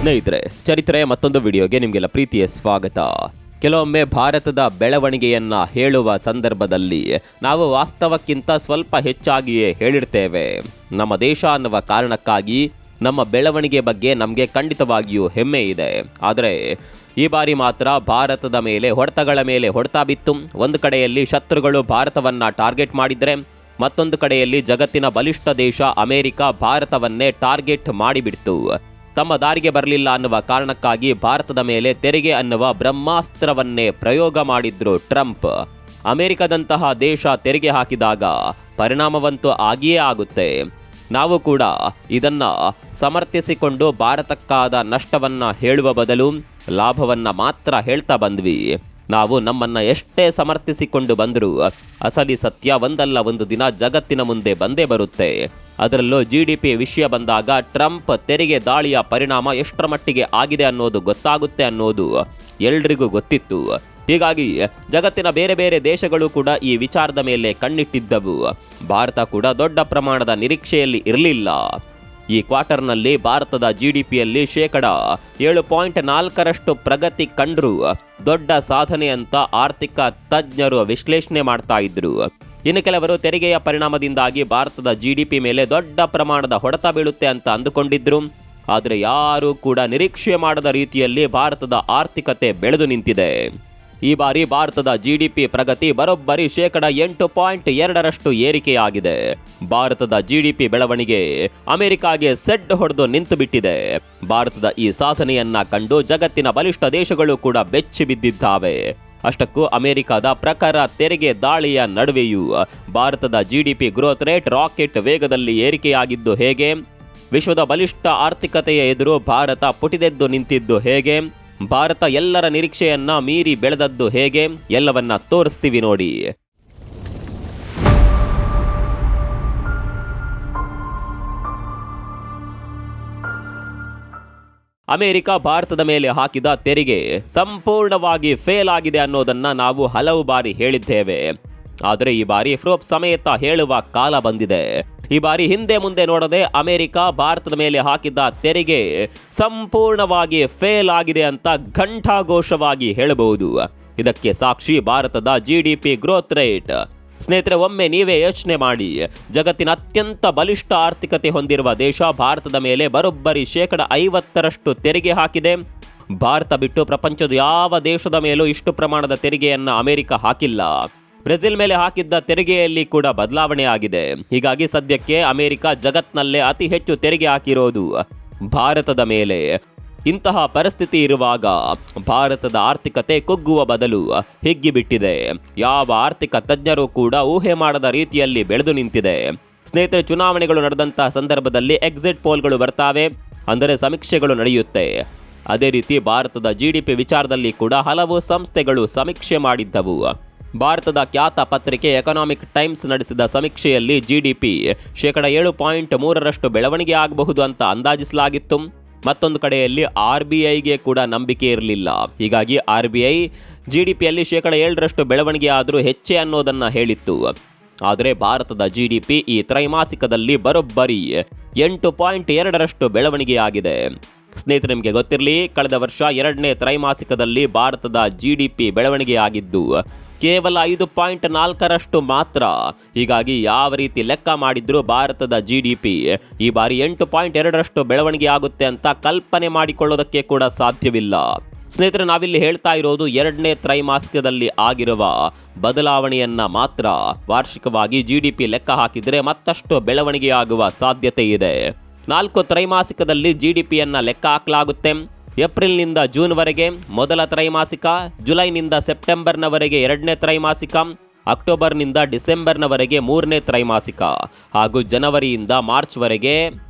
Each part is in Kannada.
ಸ್ನೇಹಿತರೆ, ಚರಿತ್ರೆಯ ಮತ್ತೊಂದು ವಿಡಿಯೋಗೆ ನಿಮಗೆಲ್ಲ ಪ್ರೀತಿಯ ಸ್ವಾಗತ. ಕೆಲವೊಮ್ಮೆ ಭಾರತದ ಬೆಳವಣಿಗೆಯನ್ನ ಹೇಳುವ ಸಂದರ್ಭದಲ್ಲಿ ನಾವು ವಾಸ್ತವಕ್ಕಿಂತ ಸ್ವಲ್ಪ ಹೆಚ್ಚಾಗಿಯೇ ಹೇಳಿರ್ತೇವೆ. ನಮ್ಮ ದೇಶ ಅನ್ನುವ ಕಾರಣಕ್ಕಾಗಿ ನಮ್ಮ ಬೆಳವಣಿಗೆ ಬಗ್ಗೆ ನಮಗೆ ಖಂಡಿತವಾಗಿಯೂ ಹೆಮ್ಮೆ ಇದೆ. ಆದರೆ ಈ ಬಾರಿ ಮಾತ್ರ ಭಾರತದ ಮೇಲೆ ಹೊಡೆತಗಳ ಮೇಲೆ ಹೊಡೆತ ಬಿತ್ತು. ಒಂದು ಕಡೆಯಲ್ಲಿ ಶತ್ರುಗಳು ಭಾರತವನ್ನ ಟಾರ್ಗೆಟ್ ಮಾಡಿದರೆ, ಮತ್ತೊಂದು ಕಡೆಯಲ್ಲಿ ಜಗತ್ತಿನ ಬಲಿಷ್ಠ ದೇಶ ಅಮೆರಿಕ ಭಾರತವನ್ನೇ ಟಾರ್ಗೆಟ್ ಮಾಡಿಬಿಡ್ತು. ತಮ್ಮ ದಾರಿಗೆ ಬರಲಿಲ್ಲ ಅನ್ನುವ ಕಾರಣಕ್ಕಾಗಿ ಭಾರತದ ಮೇಲೆ ತೆರಿಗೆ ಅನ್ನುವ ಬ್ರಹ್ಮಾಸ್ತ್ರವನ್ನೇ ಪ್ರಯೋಗ ಮಾಡಿದ್ರು ಟ್ರಂಪ್. ಅಮೆರಿಕದಂತಹ ದೇಶ ತೆರಿಗೆ ಹಾಕಿದಾಗ ಪರಿಣಾಮವಂತೂ ಆಗಿಯೇ ಆಗುತ್ತೆ. ನಾವು ಕೂಡ ಇದನ್ನ ಸಮರ್ಥಿಸಿಕೊಂಡು ಭಾರತಕ್ಕಾದ ನಷ್ಟವನ್ನ ಹೇಳುವ ಬದಲು ಲಾಭವನ್ನ ಮಾತ್ರ ಹೇಳ್ತಾ ಬಂದ್ವಿ. ನಾವು ನಮ್ಮನ್ನ ಎಷ್ಟೇ ಸಮರ್ಥಿಸಿಕೊಂಡು ಬಂದರೂ ಅಸಲಿ ಸತ್ಯ ಒಂದಲ್ಲ ಒಂದು ದಿನ ಜಗತ್ತಿನ ಮುಂದೆ ಬಂದೇ ಬರುತ್ತೆ. ಅದರಲ್ಲೂ GDP ವಿಷಯ ಬಂದಾಗ ಟ್ರಂಪ್ ತೆರಿಗೆ ದಾಳಿಯ ಪರಿಣಾಮ ಎಷ್ಟರ ಮಟ್ಟಿಗೆ ಆಗಿದೆ ಅನ್ನೋದು ಗೊತ್ತಾಗುತ್ತೆ ಅನ್ನೋದು ಎಲ್ರಿಗೂ ಗೊತ್ತಿತ್ತು. ಹೀಗಾಗಿ ಜಗತ್ತಿನ ಬೇರೆ ಬೇರೆ ದೇಶಗಳು ಕೂಡ ಈ ವಿಚಾರದ ಮೇಲೆ ಕಣ್ಣಿಟ್ಟಿದ್ದವು. ಭಾರತ ಕೂಡ ದೊಡ್ಡ ಪ್ರಮಾಣದ ನಿರೀಕ್ಷೆಯಲ್ಲಿ ಇರಲಿಲ್ಲ. ಈ ಕ್ವಾರ್ಟರ್ನಲ್ಲಿ ಭಾರತದ GDPಯಲ್ಲಿ 7.4% ಪ್ರಗತಿ ಕಂಡ್ರು ದೊಡ್ಡ ಸಾಧನೆ ಅಂತ ಆರ್ಥಿಕ ತಜ್ಞರು ವಿಶ್ಲೇಷಣೆ ಮಾಡ್ತಾ ಇದ್ರು. ಇನ್ನು ಕೆಲವರು ತೆರಿಗೆಯ ಪರಿಣಾಮದಿಂದಾಗಿ ಭಾರತದ GDP ಮೇಲೆ ದೊಡ್ಡ ಪ್ರಮಾಣದ ಹೊಡೆತ ಬೀಳುತ್ತೆ ಅಂತ ಅಂದುಕೊಂಡಿದ್ರು. ಆದರೆ ಯಾರೂ ಕೂಡ ನಿರೀಕ್ಷೆ ಮಾಡದ ರೀತಿಯಲ್ಲಿ ಭಾರತದ ಆರ್ಥಿಕತೆ ಬೆಳೆದು ನಿಂತಿದೆ. ಈ ಬಾರಿ ಭಾರತದ GDP ಪ್ರಗತಿ ಬರೋಬ್ಬರಿ 8.2% ಏರಿಕೆಯಾಗಿದೆ. ಭಾರತದ GDP ಬೆಳವಣಿಗೆ ಅಮೆರಿಕಾಗೆ ಸೆಡ್ ಹೊಡೆದು ನಿಂತು ಬಿಟ್ಟಿದೆ. ಭಾರತದ ಈ ಸಾಧನೆಯನ್ನ ಕಂಡು ಜಗತ್ತಿನ ಬಲಿಷ್ಠ ದೇಶಗಳು ಕೂಡ ಬೆಚ್ಚಿ ಬಿದ್ದಿದ್ದಾವೆ. ಅಷ್ಟಕ್ಕೂ ಅಮೆರಿಕದ ಪ್ರಖರ ತೆರಿಗೆ ದಾಳಿಯ ನಡುವೆಯೂ ಭಾರತದ GDP ಗ್ರೋತ್ ರೇಟ್ ರಾಕೆಟ್ ವೇಗದಲ್ಲಿ ಏರಿಕೆಯಾಗಿದ್ದು ಹೇಗೆ? ವಿಶ್ವದ ಬಲಿಷ್ಠ ಆರ್ಥಿಕತೆಯ ಎದುರು ಭಾರತ ಪುಟಿದೆದ್ದು ನಿಂತಿದ್ದು ಹೇಗೆ? ಭಾರತ ಎಲ್ಲರ ನಿರೀಕ್ಷೆಯನ್ನ ಮೀರಿ ಬೆಳೆದದ್ದು ಹೇಗೆ? ಎಲ್ಲವನ್ನ ತೋರಿಸ್ತೀವಿ ನೋಡಿ. ಅಮೆರಿಕ ಭಾರತದ ಮೇಲೆ ಹಾಕಿದ ತೆರಿಗೆ ಸಂಪೂರ್ಣವಾಗಿ ಫೇಲ್ ಆಗಿದೆ ಅನ್ನೋದನ್ನ ನಾವು ಹಲವು ಬಾರಿ ಹೇಳಿದ್ದೇವೆ. ಆದರೆ ಈ ಬಾರಿ ಪ್ರೂಫ್ ಸಮೇತ ಹೇಳುವ ಕಾಲ ಬಂದಿದೆ. ಈ ಬಾರಿ ಹಿಂದೆ ಮುಂದೆ ನೋಡದೆ ಅಮೆರಿಕ ಭಾರತದ ಮೇಲೆ ಹಾಕಿದ್ದ ತೆರಿಗೆ ಸಂಪೂರ್ಣವಾಗಿ ಫೇಲ್ ಆಗಿದೆ ಅಂತ ಘಂಟಾಘೋಷವಾಗಿ ಹೇಳಬಹುದು. ಇದಕ್ಕೆ ಸಾಕ್ಷಿ ಭಾರತದ GDP ಗ್ರೋತ್ ರೇಟ್. ಸ್ನೇಹಿತರೆ, ಒಮ್ಮೆ ನೀವೇ ಯೋಚನೆ ಮಾಡಿ. ಜಗತ್ತಿನ ಅತ್ಯಂತ ಬಲಿಷ್ಠ ಆರ್ಥಿಕತೆ ಹೊಂದಿರುವ ದೇಶ ಭಾರತದ ಮೇಲೆ ಬರೋಬ್ಬರಿ 50% ತೆರಿಗೆ ಹಾಕಿದೆ. ಭಾರತ ಬಿಟ್ಟು ಪ್ರಪಂಚದ ಯಾವ ದೇಶದ ಮೇಲೂ ಇಷ್ಟು ಪ್ರಮಾಣದ ತೆರಿಗೆಯನ್ನ ಅಮೆರಿಕ ಹಾಕಿಲ್ಲ. ಬ್ರೆಜಿಲ್ ಮೇಲೆ ಹಾಕಿದ್ದ ತೆರಿಗೆಯಲ್ಲಿ ಕೂಡ ಬದಲಾವಣೆ ಆಗಿದೆ. ಹೀಗಾಗಿ ಸದ್ಯಕ್ಕೆ ಅಮೆರಿಕ ಜಗತ್ನಲ್ಲೇ ಅತಿ ಹೆಚ್ಚು ತೆರಿಗೆ ಹಾಕಿರೋದು ಭಾರತದ ಮೇಲೆ. ಇಂತಹ ಪರಿಸ್ಥಿತಿ ಇರುವಾಗ ಭಾರತದ ಆರ್ಥಿಕತೆ ಕುಗ್ಗುವ ಬದಲು ಹಿಗ್ಗಿಬಿಟ್ಟಿದೆ. ಯಾವ ಆರ್ಥಿಕ ತಜ್ಞರು ಕೂಡ ಊಹೆ ಮಾಡದ ರೀತಿಯಲ್ಲಿ ಬೆಳೆದು ನಿಂತಿದೆ. ಸ್ನೇಹಿತರೆ, ಚುನಾವಣೆಗಳು ನಡೆದಂತಹ ಸಂದರ್ಭದಲ್ಲಿ ಎಕ್ಸಿಟ್ ಪೋಲ್ಗಳು ಬರ್ತಾವೆ, ಅಂದರೆ ಸಮೀಕ್ಷೆಗಳು ನಡೆಯುತ್ತೆ. ಅದೇ ರೀತಿ ಭಾರತದ GDP ವಿಚಾರದಲ್ಲಿ ಕೂಡ ಹಲವು ಸಂಸ್ಥೆಗಳು ಸಮೀಕ್ಷೆ ಮಾಡಿದ್ದವು. ಭಾರತದ ಖ್ಯಾತ ಪತ್ರಿಕೆ ಎಕನಾಮಿಕ್ ಟೈಮ್ಸ್ ನಡೆಸಿದ ಸಮೀಕ್ಷೆಯಲ್ಲಿ GDP 7.3% ಬೆಳವಣಿಗೆ ಆಗಬಹುದು ಅಂತ ಅಂದಾಜಿಸಲಾಗಿತ್ತು. ಮತ್ತೊಂದು ಕಡೆಯಲ್ಲಿ RBIಗೆ ಕೂಡ ನಂಬಿಕೆ ಇರಲಿಲ್ಲ. ಹೀಗಾಗಿ RBI GDPಯಲ್ಲಿ 7% ಬೆಳವಣಿಗೆ ಆದರೂ ಹೆಚ್ಚೆ ಅನ್ನೋದನ್ನ ಹೇಳಿತ್ತು. ಆದರೆ ಭಾರತದ GDP ಈ ತ್ರೈಮಾಸಿಕದಲ್ಲಿ ಬರೋಬ್ಬರಿ 8.2% ಬೆಳವಣಿಗೆಯಾಗಿದೆ. ಸ್ನೇಹಿತರೆ, ನಿಮಗೆ ಗೊತ್ತಿರಲಿ, ಕಳೆದ ವರ್ಷ 2ನೇ ತ್ರೈಮಾಸಿಕದಲ್ಲಿ ಭಾರತದ GDP ಬೆಳವಣಿಗೆಯಾಗಿದ್ದು ಕೇವಲ 5.4% ಮಾತ್ರ. ಹೀಗಾಗಿ ಯಾವ ರೀತಿ ಲೆಕ್ಕ ಮಾಡಿದ್ರೂ ಭಾರತದ GDP ಈ ಬಾರಿ 8.2% ಬೆಳವಣಿಗೆ ಆಗುತ್ತೆ ಅಂತ ಕಲ್ಪನೆ ಮಾಡಿಕೊಳ್ಳೋದಕ್ಕೆ ಕೂಡ ಸಾಧ್ಯವಿಲ್ಲ. ಸ್ನೇಹಿತರೆ, ನಾವಿಲ್ಲಿ ಹೇಳ್ತಾ ಇರೋದು 2ನೇ ತ್ರೈಮಾಸಿಕದಲ್ಲಿ ಆಗಿರುವ ಬದಲಾವಣೆಯನ್ನ ಮಾತ್ರ. ವಾರ್ಷಿಕವಾಗಿ GDP ಲೆಕ್ಕ ಹಾಕಿದರೆ ಮತ್ತಷ್ಟು ಬೆಳವಣಿಗೆಯಾಗುವ ಸಾಧ್ಯತೆ ಇದೆ. 4 ತ್ರೈಮಾಸಿಕದಲ್ಲಿ GDPಯನ್ನ ಲೆಕ್ಕ ಹಾಕಲಾಗುತ್ತೆ. ಏಪ್ರಿಲ್ನಿಂದ ಜೂನ್ವರೆಗೆ ಮೊದಲ ತ್ರೈಮಾಸಿಕ, ಜುಲೈನಿಂದ ಸೆಪ್ಟೆಂಬರ್ನವರೆಗೆ 2ನೇ ತ್ರೈಮಾಸಿಕ, ಅಕ್ಟೋಬರ್ನಿಂದ ಡಿಸೆಂಬರ್ನವರೆಗೆ 3ನೇ ತ್ರೈಮಾಸಿಕ ಹಾಗೂ ಜನವರಿಯಿಂದ ಮಾರ್ಚ್ವರೆಗೆ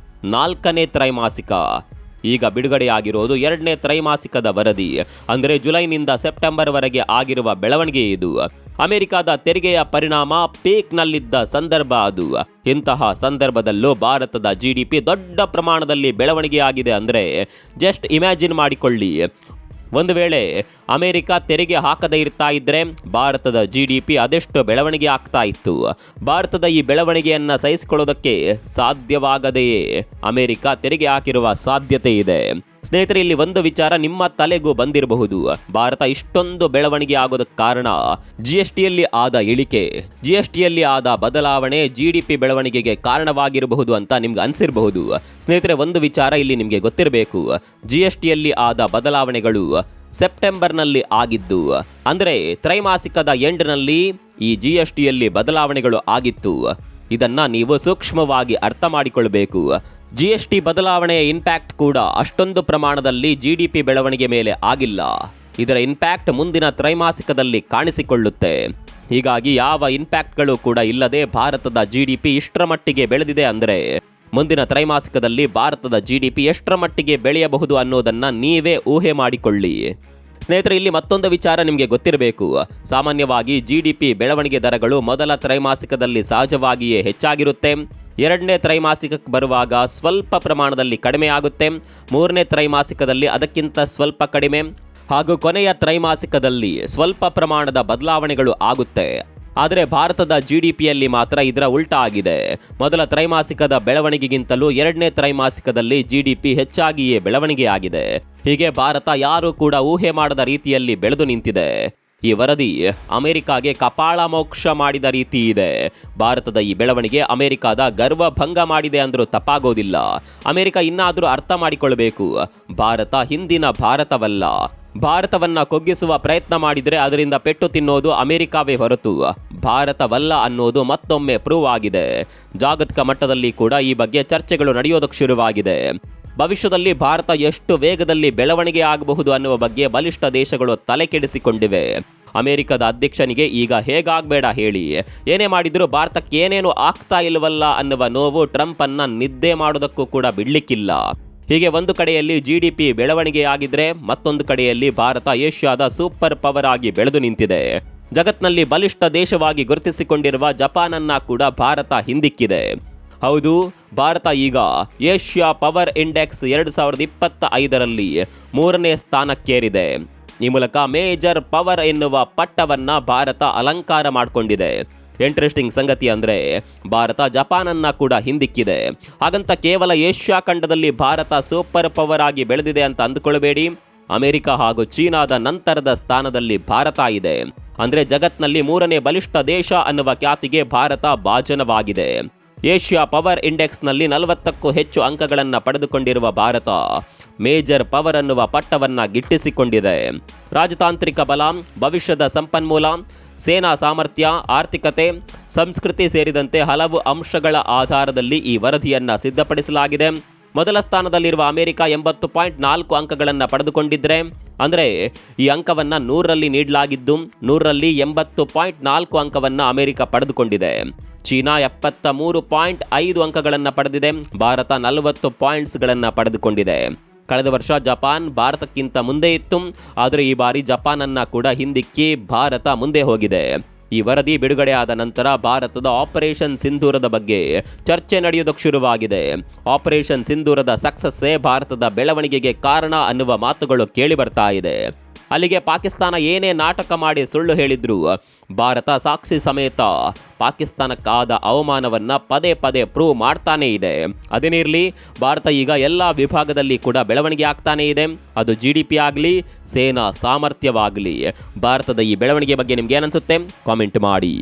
4ನೇ ತ್ರೈಮಾಸಿಕ. ಈಗ ಬಿಡುಗಡೆಯಾಗಿರೋದು 2ನೇ ತ್ರೈಮಾಸಿಕದ ವರದಿ. ಅಂದರೆ ಜುಲೈನಿಂದ ಸೆಪ್ಟೆಂಬರ್ವರೆಗೆ ಆಗಿರುವ ಬೆಳವಣಿಗೆ ಇದು. ಅಮೆರಿಕದ ತೆರಿಗೆಯ ಪರಿಣಾಮ ಪೀಕ್ನಲ್ಲಿದ್ದ ಸಂದರ್ಭ ಅದು. ಇಂತಹ ಸಂದರ್ಭದಲ್ಲೂ ಭಾರತದ GDP ದೊಡ್ಡ ಪ್ರಮಾಣದಲ್ಲಿ ಬೆಳವಣಿಗೆಯಾಗಿದೆ ಅಂದರೆ ಜಸ್ಟ್ ಇಮ್ಯಾಜಿನ್ ಮಾಡಿಕೊಳ್ಳಿ. ಒಂದು ವೇಳೆ ಅಮೆರಿಕ ತೆರಿಗೆ ಹಾಕದೇ ಇರ್ತಾ ಇದ್ರೆ ಭಾರತದ GDP ಅದೆಷ್ಟು ಬೆಳವಣಿಗೆ ಆಗ್ತಾ ಇತ್ತು. ಭಾರತದ ಈ ಬೆಳವಣಿಗೆಯನ್ನು ಸಹಿಸಿಕೊಳ್ಳೋದಕ್ಕೆ ಸಾಧ್ಯವಾಗದೆಯೇ ಅಮೆರಿಕ ತೆರಿಗೆ ಹಾಕಿರುವ ಸಾಧ್ಯತೆ ಇದೆ. ಸ್ನೇಹಿತರೆ, ಇಲ್ಲಿ ಒಂದು ವಿಚಾರ ನಿಮ್ಮ ತಲೆಗೂ ಬಂದಿರಬಹುದು. ಭಾರತ ಇಷ್ಟೊಂದು ಬೆಳವಣಿಗೆ ಆಗೋದಕ್ಕೆ ಕಾರಣ ಜಿಎಸ್ಟಿಯಲ್ಲಿ ಆದ ಇಳಿಕೆ, ಜಿಎಸ್ಟಿಯಲ್ಲಿ ಆದ ಬದಲಾವಣೆ ಜಿಡಿಪಿ ಬೆಳವಣಿಗೆಗೆ ಕಾರಣವಾಗಿರಬಹುದು ಅಂತ ನಿಮ್ಗೆ ಅನ್ಸಿರಬಹುದು. ಸ್ನೇಹಿತರೆ, ಒಂದು ವಿಚಾರ ಇಲ್ಲಿ ನಿಮಗೆ ಗೊತ್ತಿರಬೇಕು. ಜಿಎಸ್ಟಿಯಲ್ಲಿ ಆದ ಬದಲಾವಣೆಗಳು ಸೆಪ್ಟೆಂಬರ್ನಲ್ಲಿ ಆಗಿದ್ದು, ಅಂದರೆ ತ್ರೈಮಾಸಿಕದ ಎಂಡ್ನಲ್ಲಿ ಈ ಜಿಎಸ್ಟಿಯಲ್ಲಿ ಬದಲಾವಣೆಗಳು ಆಗಿತ್ತು. ಇದನ್ನ ನೀವು ಸೂಕ್ಷ್ಮವಾಗಿ ಅರ್ಥ ಮಾಡಿಕೊಳ್ಳಬೇಕು. ಜಿಎಸ್ಟಿ ಬದಲಾವಣೆಯ ಇಂಪ್ಯಾಕ್ಟ್ ಕೂಡ ಅಷ್ಟೊಂದು ಪ್ರಮಾಣದಲ್ಲಿ ಜಿಡಿಪಿ ಬೆಳವಣಿಗೆ ಮೇಲೆ ಆಗಿಲ್ಲ. ಇದರ ಇಂಪ್ಯಾಕ್ಟ್ ಮುಂದಿನ ತ್ರೈಮಾಸಿಕದಲ್ಲಿ ಕಾಣಿಸಿಕೊಳ್ಳುತ್ತೆ. ಹೀಗಾಗಿ ಯಾವ ಇಂಪ್ಯಾಕ್ಟ್ಗಳು ಕೂಡ ಇಲ್ಲದೆ ಭಾರತದ ಜಿಡಿಪಿ ಇಷ್ಟರ ಮಟ್ಟಿಗೆ ಬೆಳೆದಿದೆ ಅಂದರೆ ಮುಂದಿನ ತ್ರೈಮಾಸಿಕದಲ್ಲಿ ಭಾರತದ ಜಿಡಿಪಿ ಎಷ್ಟರ ಮಟ್ಟಿಗೆ ಬೆಳೆಯಬಹುದು ಅನ್ನೋದನ್ನ ನೀವೇ ಊಹೆ ಮಾಡಿಕೊಳ್ಳಿ. ಸ್ನೇಹಿತರೆ, ಇಲ್ಲಿ ಮತ್ತೊಂದು ವಿಚಾರ ನಿಮಗೆ ಗೊತ್ತಿರಬೇಕು. ಸಾಮಾನ್ಯವಾಗಿ ಜಿಡಿಪಿ ಬೆಳವಣಿಗೆ ದರಗಳು ಮೊದಲ ತ್ರೈಮಾಸಿಕದಲ್ಲಿ ಸಹಜವಾಗಿಯೇ ಹೆಚ್ಚಾಗಿರುತ್ತೆ. ಎರಡನೇ ತ್ರೈಮಾಸಿಕಕ್ಕೆ ಬರುವಾಗ ಸ್ವಲ್ಪ ಪ್ರಮಾಣದಲ್ಲಿ ಕಡಿಮೆ ಆಗುತ್ತೆ. ಮೂರನೇ ತ್ರೈಮಾಸಿಕದಲ್ಲಿ ಅದಕ್ಕಿಂತ ಸ್ವಲ್ಪ ಕಡಿಮೆ, ಹಾಗೂ ಕೊನೆಯ ತ್ರೈಮಾಸಿಕದಲ್ಲಿ ಸ್ವಲ್ಪ ಪ್ರಮಾಣದ ಬದಲಾವಣೆಗಳು ಆಗುತ್ತೆ. ಆದರೆ ಭಾರತದ ಜಿಡಿಪಿಯಲ್ಲಿ ಮಾತ್ರ ಇದರ ಉಲ್ಟಾ ಆಗಿದೆ. ಮೊದಲ ತ್ರೈಮಾಸಿಕದ ಬೆಳವಣಿಗೆಗಿಂತಲೂ ಎರಡನೇ ತ್ರೈಮಾಸಿಕದಲ್ಲಿ ಜಿಡಿಪಿ ಹೆಚ್ಚಾಗಿಯೇ ಬೆಳವಣಿಗೆ ಆಗಿದೆ. ಹೀಗೆ ಭಾರತ ಯಾರೂ ಕೂಡ ಊಹೆ ಮಾಡದ ರೀತಿಯಲ್ಲಿ ಬೆಳೆದು ನಿಂತಿದೆ. ಈ ವರದಿ ಅಮೆರಿಕಾಗೆ ಕಪಾಳ ಮೋಕ್ಷ ಮಾಡಿದ ರೀತಿ ಇದೆ. ಭಾರತದ ಈ ಬೆಳವಣಿಗೆ ಅಮೆರಿಕಾದ ಗರ್ವ ಭಂಗ ಮಾಡಿದೆ ಅಂದ್ರೂ ತಪ್ಪಾಗೋದಿಲ್ಲ. ಅಮೆರಿಕ ಇನ್ನಾದರೂ ಅರ್ಥ ಮಾಡಿಕೊಳ್ಳಬೇಕು, ಭಾರತ ಹಿಂದಿನ ಭಾರತವಲ್ಲ. ಭಾರತವನ್ನ ಕುಗ್ಗಿಸುವ ಪ್ರಯತ್ನ ಮಾಡಿದರೆ ಅದರಿಂದ ಪೆಟ್ಟು ತಿನ್ನೋದು ಅಮೆರಿಕಾವೇ ಹೊರತು ಭಾರತವಲ್ಲ ಅನ್ನೋದು ಮತ್ತೊಮ್ಮೆ ಪ್ರೂವ್ ಆಗಿದೆ. ಜಾಗತಿಕ ಮಟ್ಟದಲ್ಲಿ ಕೂಡ ಈ ಬಗ್ಗೆ ಚರ್ಚೆಗಳು ನಡೆಯೋದಕ್ಕೆ ಶುರುವಾಗಿದೆ. ಭವಿಷ್ಯದಲ್ಲಿ ಭಾರತ ಎಷ್ಟು ವೇಗದಲ್ಲಿ ಬೆಳವಣಿಗೆ ಆಗಬಹುದು ಅನ್ನುವ ಬಗ್ಗೆ ಬಲಿಷ್ಠ ದೇಶಗಳು ತಲೆ ಕೆಡಿಸಿಕೊಂಡಿವೆ. ಅಮೆರಿಕದ ಅಧ್ಯಕ್ಷನಿಗೆ ಈಗ ಹೇಗಾಗಬೇಡ ಹೇಳಿ, ಏನೇ ಮಾಡಿದರೂ ಭಾರತಕ್ಕೆ ಏನೇನು ಆಗ್ತಾ ಇಲ್ವಲ್ಲ ಅನ್ನುವ ನೋವು ಟ್ರಂಪ್ ಅನ್ನ ನಿದ್ದೆ ಮಾಡೋದಕ್ಕೂ ಕೂಡ ಬಿಡ್ಲಿಕ್ಕಿಲ್ಲ. ಹೀಗೆ ಒಂದು ಕಡೆಯಲ್ಲಿ ಜಿಡಿಪಿ ಬೆಳವಣಿಗೆ ಆಗಿದ್ರೆ ಮತ್ತೊಂದು ಕಡೆಯಲ್ಲಿ ಭಾರತ ಏಷ್ಯಾದ ಸೂಪರ್ ಪವರ್ ಆಗಿ ಬೆಳೆದು ನಿಂತಿದೆ. ಜಗತ್ನಲ್ಲಿ ಬಲಿಷ್ಠ ದೇಶವಾಗಿ ಗುರುತಿಸಿಕೊಂಡಿರುವ ಜಪಾನನ್ನ ಕೂಡ ಭಾರತ ಹಿಂದಿಕ್ಕಿದೆ. ಹೌದು, ಭಾರತ ಈಗ ಏಷ್ಯಾ ಪವರ್ ಇಂಡೆಕ್ಸ್ 2025ರಲ್ಲಿ 3ನೇ ಸ್ಥಾನಕ್ಕೇರಿದೆ. ಈ ಮೂಲಕ ಮೇಜರ್ ಪವರ್ ಎನ್ನುವ ಪಟ್ಟವನ್ನ ಭಾರತ ಅಲಂಕಾರ ಮಾಡಿಕೊಂಡಿದೆ. ಇಂಟ್ರೆಸ್ಟಿಂಗ್ ಸಂಗತಿ ಅಂದರೆ ಭಾರತ ಜಪಾನನ್ನ ಕೂಡ ಹಿಂದಿಕ್ಕಿದೆ. ಹಾಗಂತ ಕೇವಲ ಏಷ್ಯಾ ಖಂಡದಲ್ಲಿ ಭಾರತ ಸೂಪರ್ ಪವರ್ ಆಗಿ ಬೆಳೆದಿದೆ ಅಂತ ಅಂದುಕೊಳ್ಳಬೇಡಿ. ಅಮೆರಿಕ ಹಾಗೂ ಚೀನಾದ ನಂತರದ ಸ್ಥಾನದಲ್ಲಿ ಭಾರತ ಇದೆ. ಅಂದ್ರೆ ಜಗತ್ನಲ್ಲಿ 3ನೇ ಬಲಿಷ್ಠ ದೇಶ ಅನ್ನುವ ಖ್ಯಾತಿಗೆ ಭಾರತ ಭಾಜನವಾಗಿದೆ. ಏಷ್ಯಾ ಪವರ್ ಇಂಡೆಕ್ಸ್ನಲ್ಲಿ 40ಕ್ಕೂ ಹೆಚ್ಚು ಅಂಕಗಳನ್ನು ಪಡೆದುಕೊಂಡಿರುವ ಭಾರತ ಮೇಜರ್ ಪವರ್ ಅನ್ನುವ ಪಟ್ಟವನ್ನ ಗಿಟ್ಟಿಸಿಕೊಂಡಿದೆ. ರಾಜತಾಂತ್ರಿಕ ಬಲ, ಭವಿಷ್ಯದ ಸಂಪನ್ಮೂಲ, ಸೇನಾ ಸಾಮರ್ಥ್ಯ, ಆರ್ಥಿಕತೆ, ಸಂಸ್ಕೃತಿ ಸೇರಿದಂತೆ ಹಲವು ಅಂಶಗಳ ಆಧಾರದಲ್ಲಿ ಈ ವರದಿಯನ್ನ ಸಿದ್ಧಪಡಿಸಲಾಗಿದೆ. ಮೊದಲ ಸ್ಥಾನದಲ್ಲಿರುವ ಅಮೆರಿಕ 80.4 ಅಂಕಗಳನ್ನು ಪಡೆದುಕೊಂಡಿದ್ರೆ, ಅಂದರೆ ಈ ಅಂಕವನ್ನ 100ರಲ್ಲಿ ನೀಡಲಾಗಿದ್ದು 100ರಲ್ಲಿ 80.4 ಅಂಕವನ್ನ ಅಮೆರಿಕ ಪಡೆದುಕೊಂಡಿದೆ. ಚೀನಾ 73.5 ಅಂಕಗಳನ್ನು ಪಡೆದಿದೆ. ಭಾರತ 40 ಪಾಯಿಂಟ್ಸ್ಗಳನ್ನು ಪಡೆದುಕೊಂಡಿದೆ. ಕಳೆದ ವರ್ಷ ಜಪಾನ್ ಭಾರತಕ್ಕಿಂತ ಮುಂದೆ ಇತ್ತು, ಆದರೆ ಈ ಬಾರಿ ಜಪಾನನ್ನ ಕೂಡ ಹಿಂದಿಕ್ಕಿ ಭಾರತ ಮುಂದೆ ಹೋಗಿದೆ. ಈ ವರದಿ ಬಿಡುಗಡೆ ಆದ ನಂತರ ಭಾರತದ ಆಪರೇಷನ್ ಸಿಂಧೂರದ ಬಗ್ಗೆ ಚರ್ಚೆ ನಡೆಯೋದಕ್ಕೆ ಶುರುವಾಗಿದೆ. ಆಪರೇಷನ್ ಸಿಂಧೂರದ ಸಕ್ಸಸ್ಸೇ ಭಾರತದ ಬೆಳವಣಿಗೆಗೆ ಕಾರಣ ಅನ್ನುವ ಮಾತುಗಳು ಕೇಳಿ ಬರ್ತಾ ಇದೆ. ಅಲ್ಲಿಗೆ ಪಾಕಿಸ್ತಾನ ಏನೇ ನಾಟಕ ಮಾಡಿ ಸುಳ್ಳು ಹೇಳಿದ್ರು ಭಾರತ ಸಾಕ್ಷಿ ಸಮೇತ ಪಾಕಿಸ್ತಾನಕ್ಕಾದ ಅವಮಾನವನ್ನ ಪದೇ ಪದೇ ಪ್ರೂವ್ ಮಾಡ್ತಾನೇ ಇದೆ. ಅದೇನಿರಲಿ, ಭಾರತ ಈಗ ಎಲ್ಲ ವಿಭಾಗದಲ್ಲಿ ಕೂಡ ಬೆಳವಣಿಗೆ ಆಗ್ತಾನೇ ಇದೆ. ಅದು ಜಿಡಿಪಿ ಆಗಲಿ, ಸೇನಾ ಸಾಮರ್ಥ್ಯವಾಗಲಿ. ಭಾರತದ ಈ ಬೆಳವಣಿಗೆ ಬಗ್ಗೆ ನಿಮ್ಗೆ ಏನನ್ಸುತ್ತೆ ಕಾಮೆಂಟ್ ಮಾಡಿ.